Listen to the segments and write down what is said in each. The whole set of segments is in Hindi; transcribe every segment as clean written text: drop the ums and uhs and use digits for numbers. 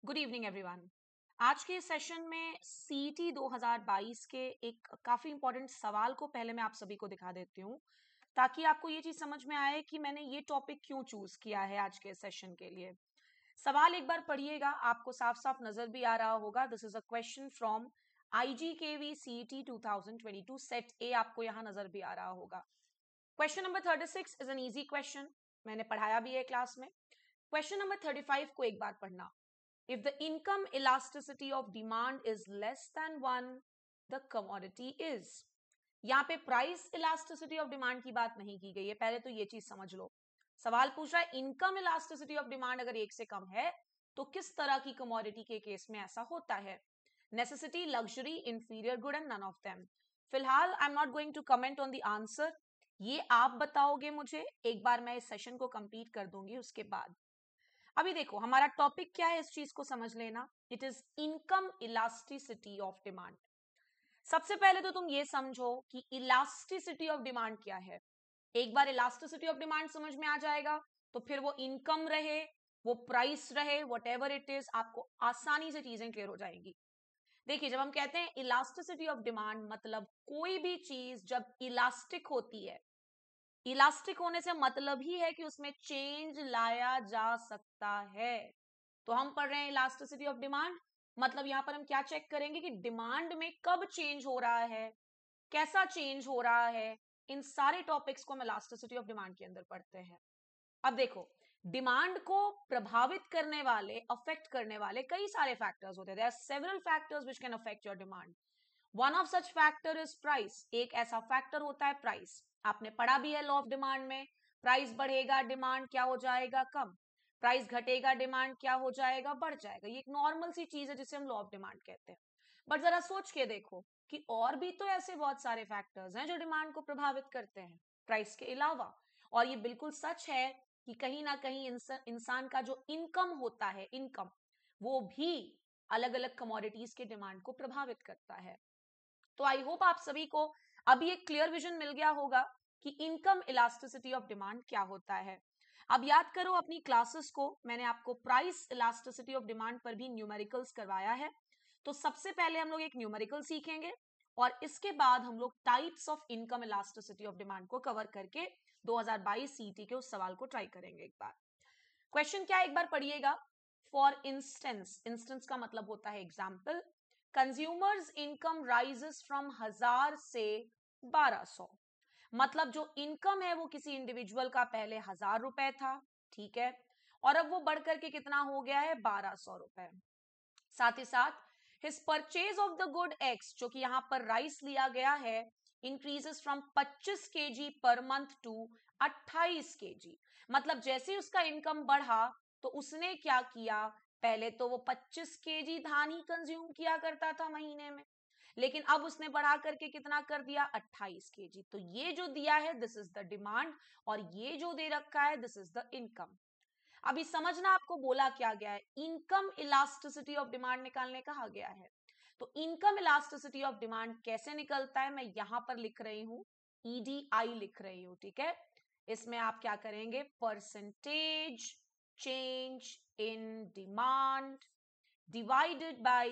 Good evening everyone. आज के सेशन में सीटी 2022 के एक काफी इंपॉर्टेंट सवाल को पहले मैं आप सभी को दिखा देती हूँ ताकि आपको ये चीज समझ में आए कि मैंने ये टॉपिक क्यों चूज किया है आज के सेशन के लिए। सवाल एक बार पढ़िएगा, आपको साफ साफ नजर भी आ रहा होगा। This is a question from IGKV CET 2022 set ए, आपको यहाँ नजर भी आ रहा होगा। Question number 36 is an easy question, मैंने पढ़ाया भी है क्लास में। क्वेश्चन नंबर 35 को एक बार पढ़ना। If the income elasticity of demand is less than 1, the commodity is। यहाँ पे प्राइस इलास्टिसिटी ऑफ डिमांड की बात नहीं की गई है, पहले तो ये चीज समझ लो। सवाल पूछ रहा है इनकम इलास्टिसिटी ऑफ डिमांड अगर 1 से कम है तो किस तरह की कमोडिटी के केस में ऐसा होता है। Necessity, luxury, inferior good and none of them. फिलहाल I am not going to comment on the answer, ये आप बताओगे मुझे एक बार मैं इस सेशन को कंप्लीट कर दूंगी उसके बाद। अभी देखो हमारा टॉपिक क्या है, इस चीज को समझ लेना। It is income elasticity of demand. सबसे पहले तो तुम ये समझो कि इलास्टिसिटी ऑफ डिमांड क्या है। एक बार इलास्टिसिटी ऑफ डिमांड समझ में आ जाएगा तो फिर वो इनकम रहे, वो प्राइस रहे, वट इट इज, आपको आसानी से चीजें क्लियर हो जाएंगी। देखिए, जब हम कहते हैं इलास्टिसिटी ऑफ डिमांड, मतलब कोई भी चीज जब इलास्टिक होती है, इलास्टिक होने से मतलब ही है कि उसमें चेंज लाया जा सकता है। तो हम पढ़ रहे हैं इलास्टिसिटी ऑफ डिमांड, मतलब यहां पर हम क्या चेक करेंगे कि डिमांड में कब चेंज हो रहा है, कैसा चेंज हो रहा है। इन सारे टॉपिक्स को हम इलास्टिसिटी ऑफ डिमांड के अंदर पढ़ते हैं। अब देखो, डिमांड को प्रभावित करने वाले, अफेक्ट करने वाले कई सारे फैक्टर्स होते हैं। There are several factors which can affect your demand. One of such factor is price. एक ऐसा फैक्टर होता है प्राइस। आपने पढ़ा भी है लॉ ऑफ डिमांड में, प्राइस बढ़ेगा डिमांड क्या हो जाएगा, कम। प्राइस घटेगा डिमांड क्या हो जाएगा, बढ़ जाएगा। ये एक नॉर्मल सी चीज है जिसे हम लॉ ऑफ डिमांड कहते हैं। बट जरा सोच के देखो कि और भी तो ऐसे बहुत सारे फैक्टर्स हैं जो डिमांड को प्रभावित करते हैं प्राइस के अलावा। और ये बिल्कुल सच है कि कहीं ना कहीं इंसान का जो इनकम होता है, इनकम, वो भी अलग अलग कमोडिटीज के डिमांड को प्रभावित करता है। तो आई होप आप सभी को अभी एक क्लियर विजन मिल गया होगा कि इनकम इलास्टिसिटी ऑफ डिमांड क्या होता है। अब याद करो अपनी क्लासेस को, मैंने आपको प्राइस इलास्टिसिटी ऑफ डिमांड पर भी न्यूमेरिकल्स करवाया है। तो सबसे पहले हम लोग एक न्यूमेरिकल सीखेंगे और इसके बाद हम लोग types of income elasticity of demand को कवर करके 2022 सीटी के उस सवाल को ट्राई करेंगे एक बार। क्वेश्चन क्या, एक बार पढ़िएगा। फॉर इंस्टेंस, इंस्टेंस का मतलब होता है example, consumers income rises from 1000 से 1200। मतलब जो इनकम है वो किसी इंडिविजुअल का पहले 1000 रुपए था, ठीक है, और अब वो बढ़कर के कितना हो गया है, 1200 रुपए। साथ ही साथ his purchase of the good X, जो कि यहां पर राइस लिया गया है, increases from 25 kg per month to 28 kg। मतलब जैसे उसका इनकम बढ़ा तो उसने क्या किया, पहले तो वो 25 kg धान ही कंज्यूम किया करता था महीने में, लेकिन अब उसने बढ़ा करके कितना कर दिया, 28 kg। तो ये जो दिया है दिस इज द डिमांड, और ये जो दे रखा है दिस इज द इनकम। अभी समझना आपको बोला क्या गया है, इनकम इलास्टिसिटी ऑफ डिमांड निकालने कहा गया है। तो इनकम इलास्टिसिटी ऑफ डिमांड कैसे निकलता है, मैं यहां पर लिख रही हूं, EDI लिख रही हूं, ठीक है। इसमें आप क्या करेंगे, percentage change in demand divided by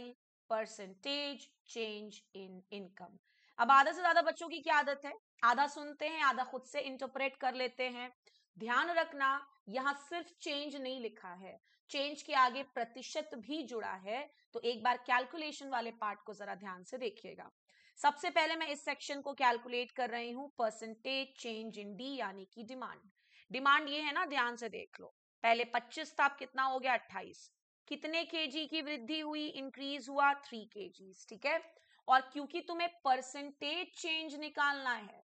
percentage change in income. अब आधा से ज्यादा बच्चों की क्या आदत है, आधा सुनते हैं आधा खुद से इंटरप्रेट कर लेते हैं। ध्यान रखना, यहां सिर्फ चेंज नहीं लिखा है, चेंज के आगे प्रतिशत भी जुड़ा है। तो एक बार कैलकुलेशन वाले पार्ट को जरा ध्यान से देखिएगा। सबसे पहले मैं इस सेक्शन को कैलकुलेट कर रही हूं, परसेंटेज चेंज इन डी यानी कि डिमांड। डिमांड ये है ना, ध्यान से देख लो, पहले 25 था, अब कितना हो गया, 28। कितने केजी की वृद्धि हुई, इंक्रीज हुआ 3 kg, ठीक है। और क्योंकि तुम्हें परसेंटेज चेंज निकालना है,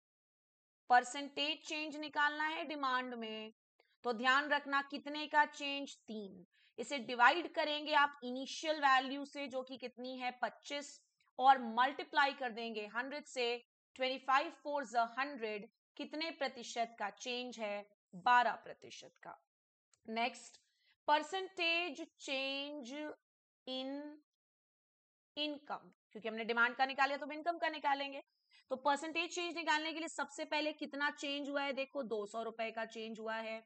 परसेंटेज चेंज निकालना है डिमांड में, तो ध्यान रखना कितने का चेंज, 3। इसे डिवाइड करेंगे आप इनिशियल वैल्यू से जो कि कितनी है, 25, और मल्टीप्लाई कर देंगे 100 से, 25 4 100, कितने प्रतिशत का चेंज है, 12% का। Next, percentage change in income, क्योंकि हमने डिमांड का निकाला तो इनकम का निकालेंगे। तो परसेंटेज चेंज निकालने के लिए सबसे पहले कितना चेंज हुआ है, देखो 200 रुपए का चेंज हुआ है।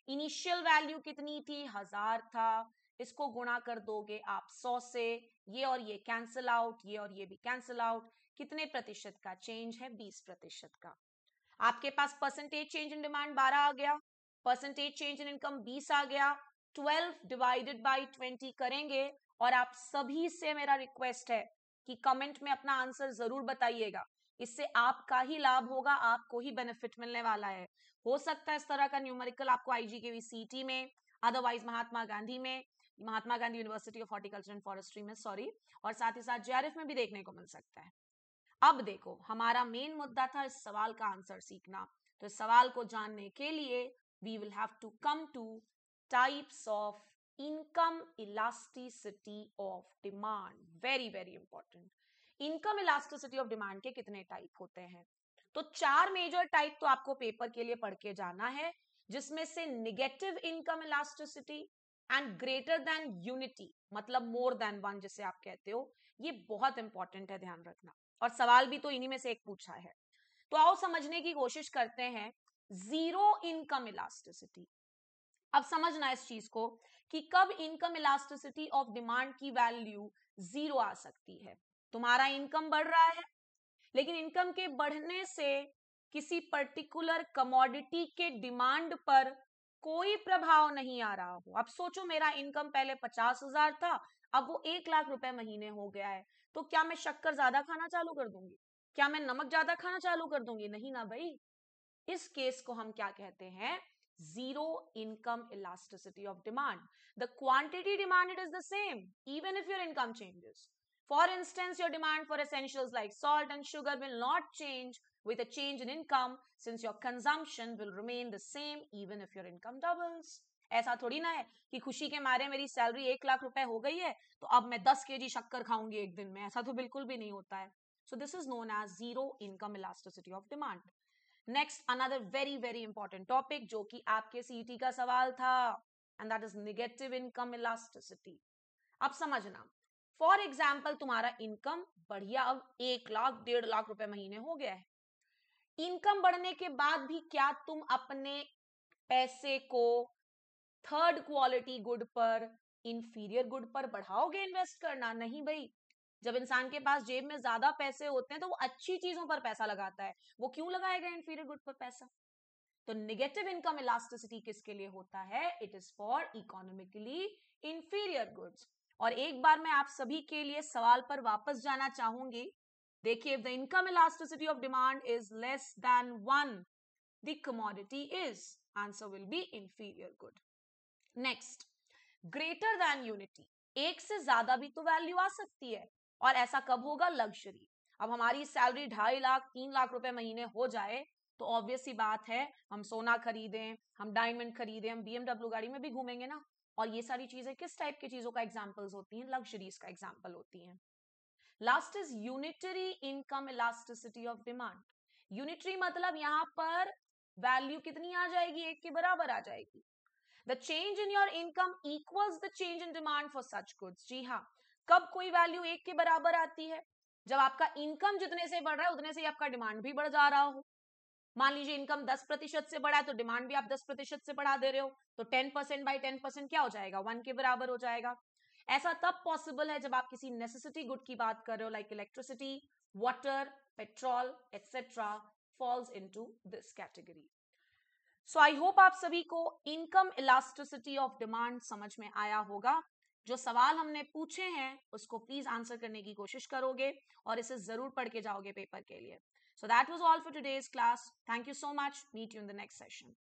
इनिशियल वैल्यू कितनी थी, 1000 था, इसको गुणा कर दोगे आप 100 से, ये और ये कैंसिल आउट, ये और ये भी कैंसिल आउट, कितने प्रतिशत का चेंज है? 20% का। आपके पास परसेंटेज चेंज इन डिमांड 12 आ गया, परसेंटेज चेंज इन इनकम 20 आ गया। 12 डिवाइडेड बाई 20 करेंगे और आप सभी से मेरा रिक्वेस्ट है कि कमेंट में अपना आंसर जरूर बताइएगा। इससे आपका ही लाभ होगा, आपको ही बेनिफिट मिलने वाला है। हो सकता है इस तरह का न्यूमेरिकल आपको आईजीकेवी सीटी में, अदरवाइज महात्मा गांधी में, Mahatma Gandhi university of horticulture and forestry में, सॉरी, और साथ ही साथ जेआरएफ में भी देखने को मिल सकता है। अब देखो, हमारा मेन मुद्दा था इस सवाल का आंसर सीखना। तो इस सवाल को जानने के लिए we will have to come to types of income elasticity of demand. Very very important. Income elasticity of demand के कितने टाइप होते हैं? तो 4 मेजर टाइप तो आपको पेपर के लिए पढ़ के जाना है, जिसमें से negative income elasticity and greater than unity, मतलब मोर देन वन जिसे आप कहते हो, ये बहुत इंपॉर्टेंट है, ध्यान रखना। और सवाल भी तो इन्हीं में से एक पूछा है। तो आओ समझने की कोशिश करते हैं जीरो इनकम इलास्टिसिटी। अब समझना इस चीज को कि कब इनकम इलास्टिसिटी ऑफ डिमांड की वैल्यू जीरो आ सकती है। तुम्हारा इनकम बढ़ रहा है, लेकिन इनकम के बढ़ने से किसी पर्टिकुलर कमोडिटी के डिमांड पर कोई प्रभाव नहीं आ रहा हो। अब सोचो, मेरा इनकम पहले 50,000 था, अब वो 1 लाख रुपए महीने हो गया है, तो क्या मैं शक्कर ज्यादा खाना चालू कर दूंगी? क्या मैं नमक ज्यादा खाना चालू कर दूंगी? नहीं ना भाई। इस केस को हम क्या कहते हैं? Zero income elasticity of demand. The quantity demanded is the same even if your income changes. For instance, your demand for essentials like salt and sugar will not change with a change in income, since your consumption will remain the same even if your income doubles. ऐसा थोड़ी ना है कि खुशी के मारे मेरी सैलरी 1 लाख रुपए हो गई है तो अब मैं 10 kg शक्कर खाऊंगी एक दिन में। ऐसा तो बिल्कुल भी नहीं होता है। So this is known as zero income elasticity of demand. Next, another very very important topic जो कि आपके सीईटी का सवाल था, and that is negative income elasticity. अब समझना, फॉर एग्जाम्पल तुम्हारा इनकम बढ़िया, अब 1 लाख 1.5 लाख रुपए महीने हो गया है। इनकम बढ़ने के बाद भी क्या तुम अपने पैसे को थर्ड क्वालिटी गुड पर, इंफीरियर गुड पर बढ़ाओगे इन्वेस्ट करना? नहीं भाई। जब इंसान के पास जेब में ज्यादा पैसे होते हैं तो वो अच्छी चीजों पर पैसा लगाता है, वो क्यों लगाएगा इंफीरियर गुड पर पैसा? तो नेगेटिव इनकम इलास्टिसिटी किसके लिए होता है? It is for economically inferior goods. और एक बार मैं आप सभी के लिए सवाल पर वापस जाना चाहूंगी। देखिए, if the income elasticity of demand is less than 1, the commodity is, answer will be inferior good. Next, greater than unity. एक से ज्यादा भी तो वैल्यू आ सकती है, और ऐसा कब होगा? लग्जरी। अब हमारी सैलरी 2.5 लाख 3 लाख रुपए महीने हो जाए तो ऑब्वियस सी बात है, हम सोना खरीदें, हम डायमंड खरीदें, हम बीएमडब्ल्यू गाड़ी में भी घूमेंगे ना। और ये सारी चीजें किस टाइप की चीजों का एग्जाम्पल्स होती हैं? लग्जरीज का एग्जाम्पल होती हैं। Last is unitary income elasticity of demand. Unitary मतलब यहां पर वैल्यू कितनी आ जाएगी? एक के बराबर आ जाएगी। The change in your income equals the change in demand for such goods. जी हाँ, कब कोई वैल्यू एक के बराबर आती है? जब आपका इनकम जितने से बढ़ रहा है उतने से आपका डिमांड भी बढ़ जा रहा हो। मान लीजिए इनकम 10% से बढ़ा है तो डिमांड भी आप 10% से बढ़ा दे रहे हो, तो 10% बाई 10% क्या हो जाएगा? 1 के बराबर हो जाएगा। ऐसा तब पॉसिबल है जब आप किसी नेसेसिटी गुड की बात कर रहे हो, like electricity, water, petrol etcetera falls into this category. So I hope आप सभी को इनकम इलास्टिसिटी ऑफ डिमांड समझ में आया होगा। जो सवाल हमने पूछे हैं उसको प्लीज आंसर करने की कोशिश करोगे और इसे जरूर पढ़ के जाओगे पेपर के लिए। So that was all for today's class. Thank you so much. Meet you in the next session.